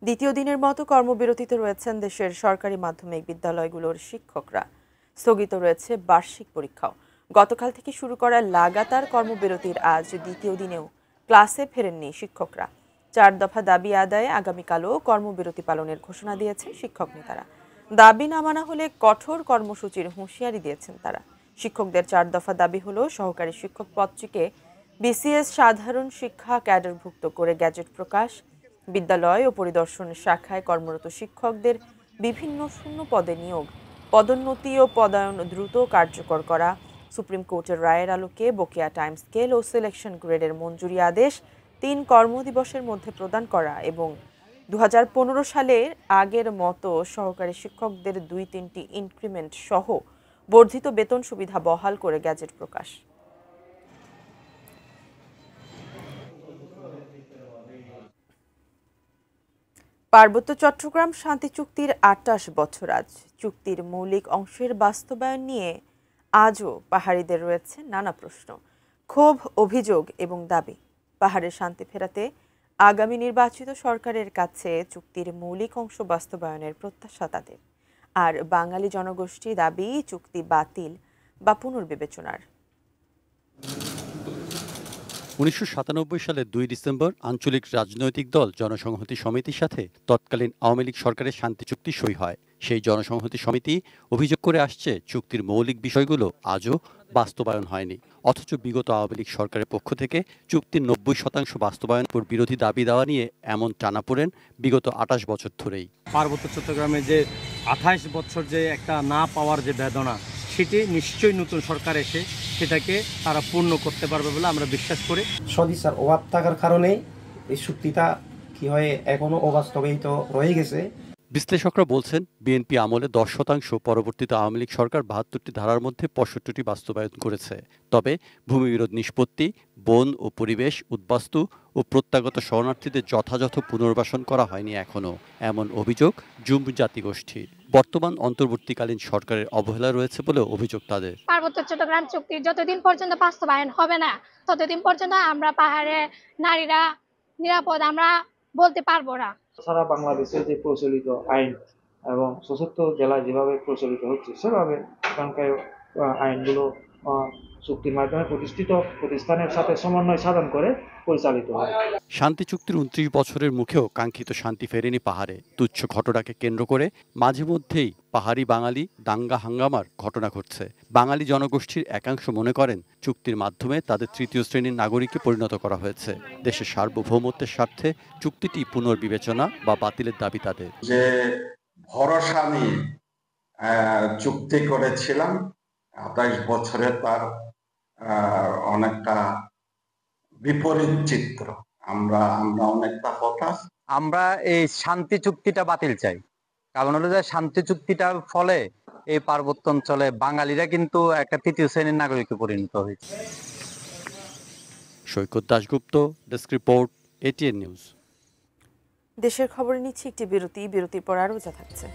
দ্বিতীয় দিনের মতো কর্মবিরতিতে রয়েছেন দেশের সরকারি মাধ্যমিক বিদ্যালয়গুলোর শিক্ষকরা। স্থগিত রয়েছে বার্ষিক পরীক্ষাও। গতকাল থেকে শুরু করা লাগাতার কর্মবিরতির আজ দ্বিতীয় দিনেও ক্লাসে ফেরেননি শিক্ষকরা। 4 দফা দাবি আদায়ে আগামীকালও কর্মবিরতি পালনের ঘোষণা দিয়েছে শিক্ষক নেতারা। দাবি না মানা হলে কঠোর কর্মসূচির হুঁশিয়ারি দিয়েছেন তারা। শিক্ষকদের 4 দফা দাবি হলো সহকারী শিক্ষক পদটিকে বিসিএস সাধারণ শিক্ষা ক্যাডারভুক্ত করে গ্যাজেট প্রকাশ, বিদ্যালয় ও পরিদর্শন শাখায় কর্মরত শিক্ষকদের বিভিন্ন শূন্য পদে নিয়োগ, পদোন্নতি ও পদায়ন দ্রুত কার্যকর করা, সুপ্রিম কোর্টের রায়ের আলোকে বকেয়া টাইম স্কেল ও সিলেকশন গ্রেডের মঞ্জুরি আদেশ 3 কর্মদিবসের মধ্যে প্রদান করা এবং 2015 সালের আগের মতো সহকারী শিক্ষকদের 2-3টি ইনক্রিমেন্ট সহ বর্ধিত বেতন সুবিধা বহাল করে গ্যাজেট প্রকাশ। পার্বত্য চট্টগ্রাম শান্তি চুক্তির 28 বছর আজ। চুক্তির মৌলিক অংশের বাস্তবায়ন নিয়ে আজও পাহাড়িদের রয়েছে নানা প্রশ্ন, ক্ষোভ, অভিযোগ এবং দাবি। পাহাড়ের শান্তি ফেরাতে আগামী নির্বাচিত সরকারের কাছে চুক্তির মৌলিক অংশ বাস্তবায়নের প্রত্যাশা তাদের। আর বাঙালি জনগোষ্ঠী দাবি চুক্তি বাতিল বা পুনর্বিবেচনার। 1997 সালের 2 ডিসেম্বর আঞ্চলিক রাজনৈতিক দল জনসংহতি সমিতির সাথে তৎকালীন আওয়ামী লীগ সরকারের শান্তি চুক্তি সই হয়। সেই জনসংহতি সমিতি অভিযোগ করে আসছে চুক্তির মৌলিক বিষয়গুলো আজও বাস্তবায়ন হয়নি। অথচ বিগত আওয়ামী লীগ সরকারের পক্ষ থেকে চুক্তির 90% বাস্তবায়ন পর বিরোধী দাবি দেওয়া নিয়ে এমন টানাপোড়েন বিগত 28 বছর ধরেই। পার্বত্য চট্টগ্রামে যে 28 বছর যে একটা না পাওয়ার যে বেদনা, সেটি নিশ্চয়ই নতুন সরকার এসে সেটাকে তারা পূর্ণ করতে পারবে বলে আমরা বিশ্বাস করি। সদিচ্ছার অভাব থাকার কারণে এই চুক্তিটা কি হয় এখনো অবাস্তবায়িত রয়ে গেছে। বিশ্লেষকরা বলছেন বিএনপি আমলে 10%, পরবর্তীতে আওয়ামী লীগ সরকার 72টি ধারার মধ্যে 65টি বাস্তবায়ন করেছে। তবে ভূমিবিরোধ নিষ্পত্তি, বন ও পরিবেশ, উদ্বাস্তু ও প্রত্যাগত শরণার্থীদের যথাযথ পুনর্বাসন করা হয়নি এখনও, এমন অভিযোগ জুম জাতিগোষ্ঠীর। বর্তমান অন্তর্বর্তীকালীন সরকারের অবহেলা রয়েছে বলে অভিযোগ তাদের। পার্বত্য চট্টগ্রাম চুক্তি যতদিন পর্যন্ত বাস্তবায়ন হবে না ততদিন পর্যন্ত আমরা পাহাড়ে নারীরা নিরাপদ আমরা বলতে পারবো না। সারা বাংলাদেশে যে প্রচলিত আইন এবং 74 জেলায় যেভাবে প্রচলিত হচ্ছে সেভাবে এখানকার আইনগুলো চুক্তির মাধ্যমে প্রতিষ্ঠিত প্রতিষ্ঠানের সাথে সমন্বয় সাধন করে পরিচালিত হয়। শান্তি চুক্তির 29 বছরের মুখেও কাঙ্ক্ষিত শান্তি ফেরেনি পাহাড়ে। তুচ্ছ ঘটনাকে কেন্দ্র করে মাঝে মধ্যেই পাহাড়ি বাঙালি দাঙ্গা হাঙ্গামার ঘটনা ঘটছে। বাঙালি জনগোষ্ঠীর একাংশ মনে করেন চুক্তির মাধ্যমে তাদের তৃতীয় শ্রেণীর নাগরিকে পরিণত করা হয়েছে। দেশের সার্বভৌমত্বের স্বার্থে চুক্তিটি পুনর্বিবেচনা বা বাতিলের দাবি তাদের। যে ভরসা নিয়ে চুক্তি করেছিলাম 28 বছরে তার অনেকটা বিপরীত চিত্র। আমরা অনেকটা হতাশ। আমরা এই শান্তি চুক্তিটা বাতিল চাই। কারণ হলো যে শান্তি চুক্তিটার ফলে এই পার্বত্য অঞ্চলে বাঙালিরা কিন্তু একটা তৃতীয় শ্রেণীর নাগরিকে পরিণত হয়েছে। Saikat Dasgupta, desk report, ATN news. দেশের খবরে নিচ্ছি একটি বিরতির পর আরও যা থাকছে।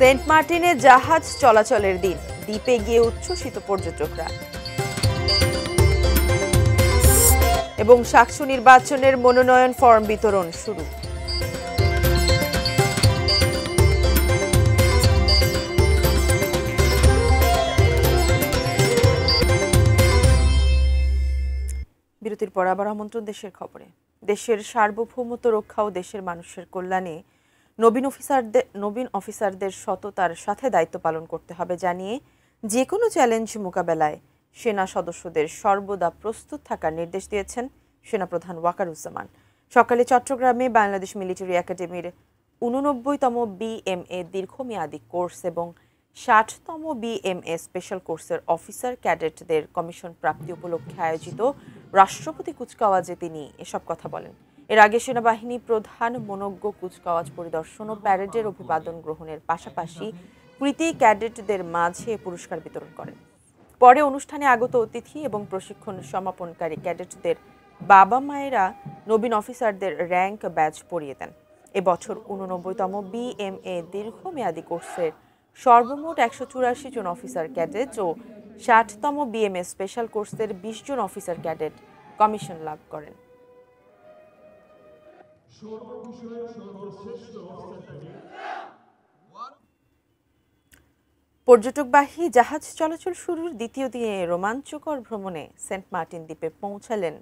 সেন্ট মার্টিনে জাহাজ চলাচলের দিন, দ্বীপে গিয়ে উচ্ছ্বসিত পর্যটকরা। এবং সাকসু নির্বাচনের মনোনয়ন ফর্ম বিতরণ শুরু। বিরতির পর আবার আমন্ত্রণ দেশের খবরে। দেশের সার্বভৌমত্ব রক্ষা ও দেশের মানুষের কল্যাণে নবীন অফিসারদের সততার সাথে দায়িত্ব পালন করতে হবে জানিয়ে যে কোনো চ্যালেঞ্জ মোকাবেলায় সেনা সদস্যদের সর্বদা প্রস্তুত থাকার নির্দেশ দিয়েছেন সেনাপ্রধান ওয়াকারুজ্জামান। সকালে চট্টগ্রামে বাংলাদেশ মিলিটারি একাডেমির 89তম BMA দীর্ঘমেয়াদী কোর্স এবং 60তম BMA স্পেশাল কোর্সের অফিসার ক্যাডেটদের কমিশন প্রাপ্তি উপলক্ষে আয়োজিত রাষ্ট্রপতি কুচকাওয়াজে তিনি এসব কথা বলেন। এর আগে সেনাবাহিনী প্রধান মনোজ্ঞ কুচকাওয়াজ পরিদর্শন ও প্যারেডের অভিবাদন গ্রহণের পাশাপাশি কৃতি ক্যাডেটদের মাঝে পুরস্কার বিতরণ করেন। পরে অনুষ্ঠানে আগত অতিথি এবং প্রশিক্ষণ সমাপনকারী ক্যাডেটদের বাবা মায়েরা নবীন অফিসারদের র্যাঙ্ক ব্যাজ পরিয়ে দেন। এবছর 89তম BMA দীর্ঘমেয়াদী কোর্সের সর্বমোট 184 জন অফিসার ক্যাডেট ও 60তম BMA স্পেশাল কোর্সের 20 জন অফিসার ক্যাডেট কমিশন লাভ করেন। পর্যটকবাহী জাহাজ চলাচল শুরুর দ্বিতীয় দিনে রোমাঞ্চকর ভ্রমণে সেন্ট মার্টিন দ্বীপে পৌঁছালেন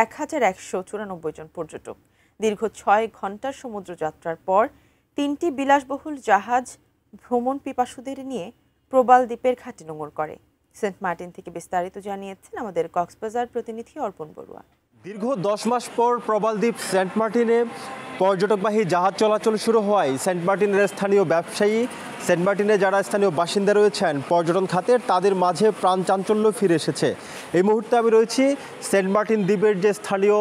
১,১৯৪ জন পর্যটক। দীর্ঘ ৬ ঘন্টার সমুদ্র যাত্রার পর ৩টি বিলাসবহুল জাহাজ ভ্রমণ পিপাসুদের নিয়ে প্রবাল দ্বীপের ঘাটে নোঙর করে। সেন্ট মার্টিন থেকে বিস্তারিত জানিয়েছেন আমাদের কক্সবাজার প্রতিনিধি অর্পণ বড়ুয়া। দীর্ঘ ১০ মাস পর প্রবাল দ্বীপ সেন্ট মার্টিনে পর্যটকবাহী জাহাজ চলাচল শুরু হওয়ায় সেন্ট মার্টিনের স্থানীয় ব্যবসায়ী, সেন্ট মার্টিনে যারা স্থানীয় বাসিন্দা রয়েছেন পর্যটন খাতের, তাদের মাঝে প্রাণ চাঞ্চল্য ফিরে এসেছে। এই মুহূর্তে আমি রয়েছি সেন্ট মার্টিন দ্বীপের যে স্থানীয়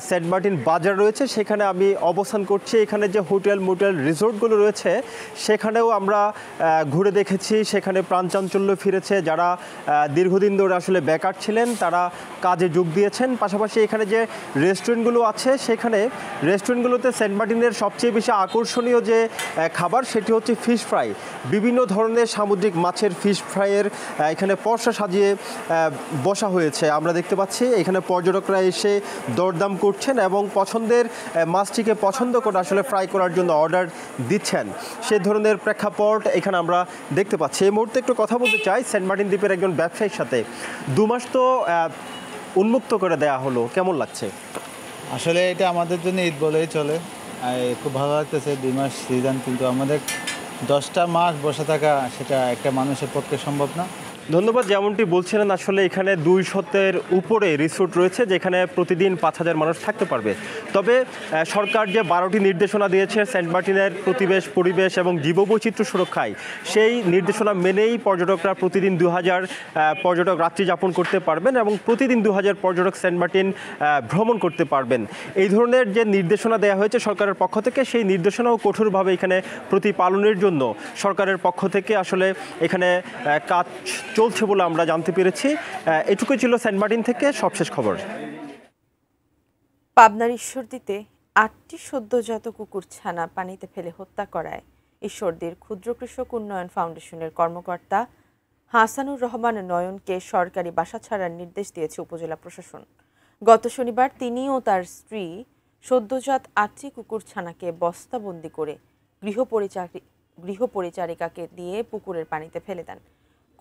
সেন্ট মার্টিন বাজার রয়েছে, সেখানে আমি অবস্থান করছি। এখানে যে হোটেল, মোটেল, রিসোর্টগুলো রয়েছে সেখানেও আমরা ঘুরে দেখেছি, সেখানে প্রাণ চাঞ্চল্য ফিরেছে। যারা দীর্ঘদিন ধরে আসলে বেকার ছিলেন তারা কাজে যোগ দিয়েছেন। পাশাপাশি এখানে যে রেস্টুরেন্টগুলো আছে, সেখানে রেস্টুরেন্টগুলোতে সেন্ট মার্টিনের সবচেয়ে বেশি আকর্ষণীয় যে খাবার সেটি হচ্ছে ফিশ ফ্রাই। বিভিন্ন ধরনের সামুদ্রিক মাছের ফিশ ফ্রাইয়ের এখানে পসরা সাজিয়ে বসা হয়েছে। আমরা দেখতে পাচ্ছি এখানে পর্যটকরা এসে দরদাম করছেন এবং পছন্দের মাছটিকে পছন্দ করে আসলে ফ্রাই করার জন্য অর্ডার দিচ্ছেন। সেই ধরনের প্রেক্ষাপট এখানে আমরা দেখতে পাচ্ছি। এই মুহূর্তে একটু কথা বলতে চাই সেন্ট মার্টিন দ্বীপের একজন ব্যবসায়ীর সাথে। ২ মাস তো উন্মুক্ত করে দেয়া হলো, কেমন লাগছে? আসলে এটা আমাদের জন্য ঈদ বলেই চলে। খুব ভালো লাগতেছে। ২ মাস সিজন, কিন্তু আমাদের 10টা মাস বসে থাকা সেটা একটা মানুষের পক্ষে সম্ভব না। ধন্যবাদ। যেমনটি বলছিলেন, আসলে এখানে 200-এর উপরে রিসোর্ট রয়েছে যেখানে প্রতিদিন 5,000 মানুষ থাকতে পারবে। তবে সরকার যে 12টি নির্দেশনা দিয়েছে সেন্ট মার্টিনের পরিবেশ এবং জীববৈচিত্র্য সুরক্ষায়, সেই নির্দেশনা মেনেই পর্যটকরা প্রতিদিন 2000 পর্যটক রাত্রি যাপন করতে পারবেন এবং প্রতিদিন 2000 পর্যটক সেন্ট মার্টিন ভ্রমণ করতে পারবেন। এই ধরনের যে নির্দেশনা দেওয়া হয়েছে সরকারের পক্ষ থেকে, সেই নির্দেশনাও কঠোরভাবে এখানে প্রতিপালনের জন্য সরকারের পক্ষ থেকে আসলে এখানে কাজ চলছে বলে আমরা জানতে পেরেছি। এটুকুই ছিল সেন্ট মার্টিন থেকে সবশেষ খবর। পাবনার ঈশ্বরদীতে 8টি সদ্যজাত কুকুর ছানা পানিতে ফেলে হত্যা করায় ঈশ্বরদীর ক্ষুদ্র কৃষক উন্নয়ন ফাউন্ডেশনের কর্মকর্তা হাসানুর রহমান নয়নকে সরকারি বাসা ছাড়ার নির্দেশ দিয়েছে উপজেলা প্রশাসন। গত শনিবার তিনি ও তার স্ত্রী সদ্যজাত 8টি কুকুর ছানাকে বস্তাবন্দি করে গৃহপরিচারিকাকে দিয়ে পুকুরের পানিতে ফেলে দেন।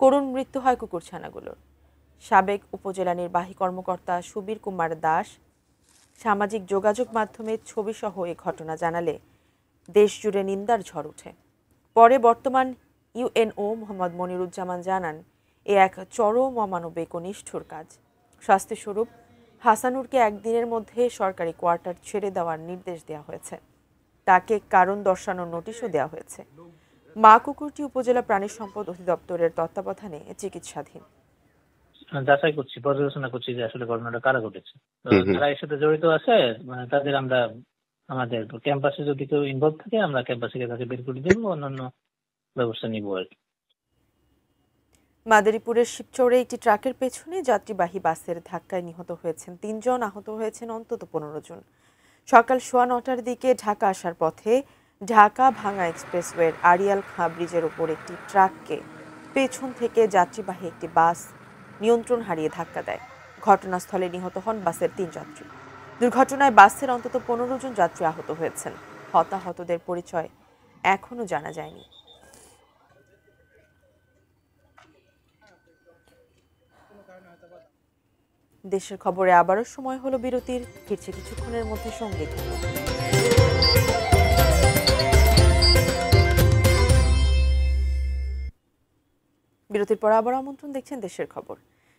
করুণ মৃত্যু হয় কুকুরছানাগুলোর। সাবেক উপজেলা নির্বাহী কর্মকর্তা সুবীর কুমার দাস সামাজিক যোগাযোগ মাধ্যমে ছবিসহ এ ঘটনা জানালে দেশ জুড়ে নিন্দার ঝড় ওঠে। পরে বর্তমান ইউএনও মোহাম্মদ মনিরুজ্জামান জানান, এ এক চরম অমানবিক ও নিষ্ঠুর কাজ। শাস্তিস্বরূপ হাসানুরকে একদিনের মধ্যে সরকারি কোয়ার্টার ছেড়ে দেওয়ার নির্দেশ দেওয়া হয়েছে। তাকে কারণ দর্শানোর নোটিশও দেওয়া হয়েছে। মা কুকুরটি উপজেলা প্রাণী সম্পদ অধিদপ্তরের তত্ত্বাবধানে চিকিৎসাধীন। যাচাই করছি, পর্যালোচনা করছি যে আসলে ঘটনাটা কারা ঘটেছে। যারা এর সাথে জড়িত আছে তাদের আমরা আমাদের ক্যাম্পাসে যদি কেউ ইনভলভ থাকে আমরা ক্যাম্পাসে তাকে বের করে দেবো, অন্যান্য ব্যবস্থা নিব আর কি। মাদারীপুরের শিবচরে একটি ট্রাকের পেছনে যাত্রীবাহী বাসের ধাক্কায় নিহত হয়েছেন 3 জন, আহত হয়েছেন অন্তত 15 জন। সকাল 9:15টার দিকে ঢাকা আসার পথে ঢাকা ভাঙ্গা এক্সপ্রেসওয়ের আড়িয়াল খাঁ ব্রিজের উপর একটি ট্রাককে পেছন থেকে যাত্রীবাহী একটি বাস নিয়ন্ত্রণ হারিয়ে ধাক্কা দেয়। ঘটনাস্থলে নিহত হন বাসের 3 যাত্রী। দুর্ঘটনায় বাসের অন্তত 15 জন যাত্রী আহত হয়েছেন। হতাহতদের পরিচয় এখনো জানা যায়নি। দেশের খবরে আবারও সময় হলো বিরতির। ফিরছে কিছুক্ষণের মধ্যে সঙ্গে থাকুন। বিরতির পর আবার আমন্ত্রণ, দেখছেন দেশের খবর।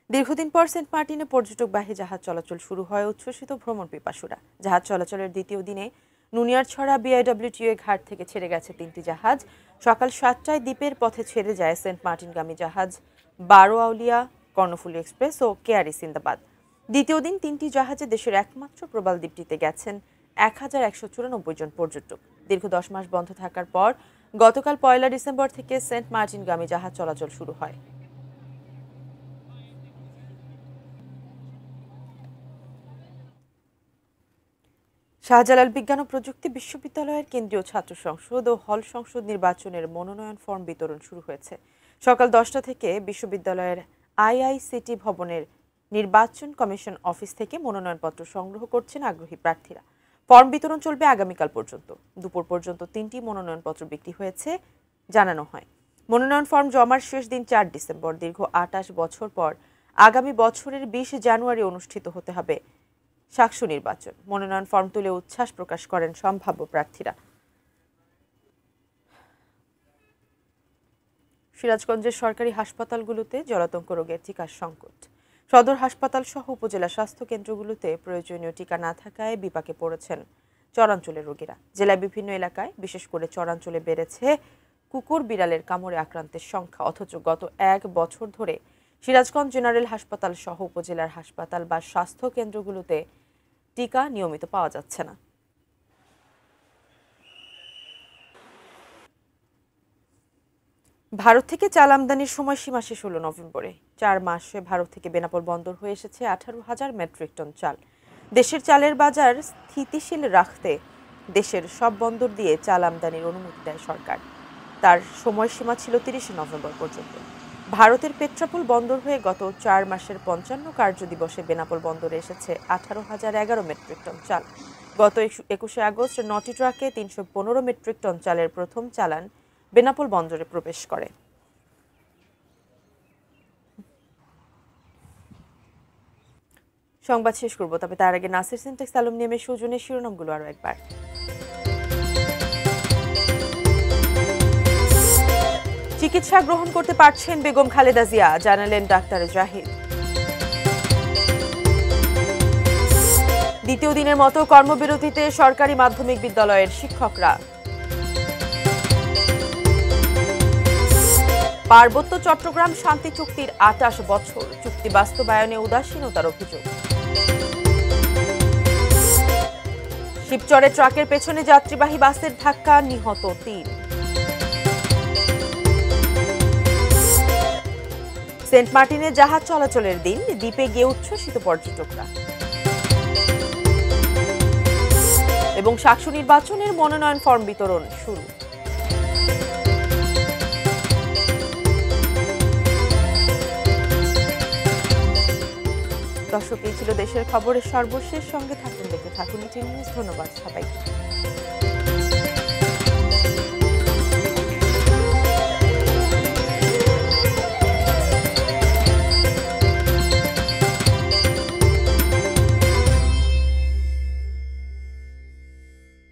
দীর্ঘদিন পর সেন্ট মার্টিনে পর্যটকবাহী জাহাজ চলাচল শুরু হয় উচ্ছ্বসিত ভ্রমণ পিপাসুরা। জাহাজ চলাচলের দ্বিতীয় দিনে নুনিয়ারছড়া বিআইডব্লিউটিএ ঘাট থেকে ছেড়ে গেছে 3টি জাহাজ। সকাল 7টায় দ্বীপের পথে ছেড়ে যায় সেন্ট মার্টিনগামী জাহাজ 12 আউলিয়া, কর্ণফুলী এক্সপ্রেস ও কেয়ারি সিন্দাবাদ। দ্বিতীয় দিন 3টি জাহাজে দেশের একমাত্র প্রবাল দ্বীপটিতে গেছেন 1194 জন পর্যটক। দীর্ঘ 10 মাস বন্ধ থাকার পর গতকাল 1 ডিসেম্বর থেকে সেন্ট মার্টিনগামী জাহাজ চলাচল শুরু হয়। শাহজালাল বিজ্ঞান ও প্রযুক্তি বিশ্ববিদ্যালয়ের কেন্দ্রীয় ছাত্র সংসদ ও হল সংসদ নির্বাচনের মনোনয়ন ফর্ম বিতরণ শুরু হয়েছে। সকাল 10টা থেকে বিশ্ববিদ্যালয়ের আইআইসিটি ভবনের নির্বাচন কমিশন অফিস থেকে মনোনয়নপত্র সংগ্রহ করছেন আগ্রহী প্রার্থীরা। ফর্ম বিতরণ চলবে আগামীকাল পর্যন্ত। দুপুর পর্যন্ত 3টি মনোনয়নপত্র বিক্রি হয়েছে জানানো হয়। মনোনয়ন ফর্ম জমার শেষ দিন 4 ডিসেম্বর। দীর্ঘ 28 বছর পর আগামী বছরের 20 জানুয়ারি অনুষ্ঠিত হতে হবে সাকসু নির্বাচন। মনোনয়ন ফর্ম তুলে উচ্ছ্বাস প্রকাশ করেন সম্ভাব্য প্রার্থীরা। সিরাজগঞ্জের সরকারি হাসপাতালগুলোতে জলাতঙ্ক রোগের টিকার সংকট। সদর হাসপাতাল সহ উপজেলা স্বাস্থ্য কেন্দ্রগুলোতে প্রয়োজনীয় টিকা না থাকায় বিপাকে পড়েছেন চরাঞ্চলের রোগীরা। জেলায় বিভিন্ন এলাকায় বিশেষ করে চরাঞ্চলে বেড়েছে কুকুর বিড়ালের কামড়ে আক্রান্তের সংখ্যা। অথচ গত 1 বছর ধরে সিরাজগঞ্জ জেনারেল হাসপাতাল সহ উপজেলার হাসপাতাল বা স্বাস্থ্য কেন্দ্রগুলোতে টিকা নিয়মিত পাওয়া যাচ্ছে না। ভারত থেকে চাল আমদানির সময়সীমা শেষ হলো নভেম্বরে। 4 মাসে ভারত থেকে বেনাপোল বন্দর হয়ে এসেছে 18,000 মেট্রিক টন চাল। দেশের চালের বাজার স্থিতিশীল রাখতে দেশের সব বন্দর দিয়ে চাল আমদানির অনুমতি দেয় সরকার। তার সময়সীমা ছিল 30 নভেম্বর পর্যন্ত। ভারতের পেট্রাপোল বন্দর হয়ে গত 4 মাসের 55 কার্য দিবসে বেনাপোল বন্দরে এসেছে 18,011 মেট্রিক টন চাল। গত 21 আগস্ট 9টি ট্রাকে 315 মেট্রিক টন চালের প্রথম চালান বেনাপোল বন্দরে প্রবেশ করে। সংবাদ শেষ করব, তবে তার আগে নাসির সিনটেক্স অ্যালুমিনিয়ামের সৌজন্যে শিরোনামগুলো আরো একবার। চিকিৎসা গ্রহণ করতে পারছেন বেগম খালেদা জিয়া, জানালেন ডাক্তার জাহিদ। দ্বিতীয় দিনের মতো কর্মবিরতিতে সরকারি মাধ্যমিক বিদ্যালয়ের শিক্ষকরা। পার্বত্য চট্টগ্রাম শান্তি চুক্তির 28 বছর, চুক্তি বাস্তবায়নে উদাসীনতার অভিযোগ। শিবচরে ট্রাকের পেছনে যাত্রীবাহী বাসের ধাক্কা, নিহত 3। সেন্ট মার্টিনে জাহাজ চলাচলের দিন, দ্বীপে গিয়ে উচ্ছ্বসিত পর্যটকরা। এবং সাকসু নির্বাচনের মনোনয়ন ফর্ম বিতরণ শুরু। দর্শক, এই ছিল দেশের খবরের সর্বশেষ। সঙ্গে থাকুন, দেখতে থাকুন ET নিউজ। ধন্যবাদ সবাইকে।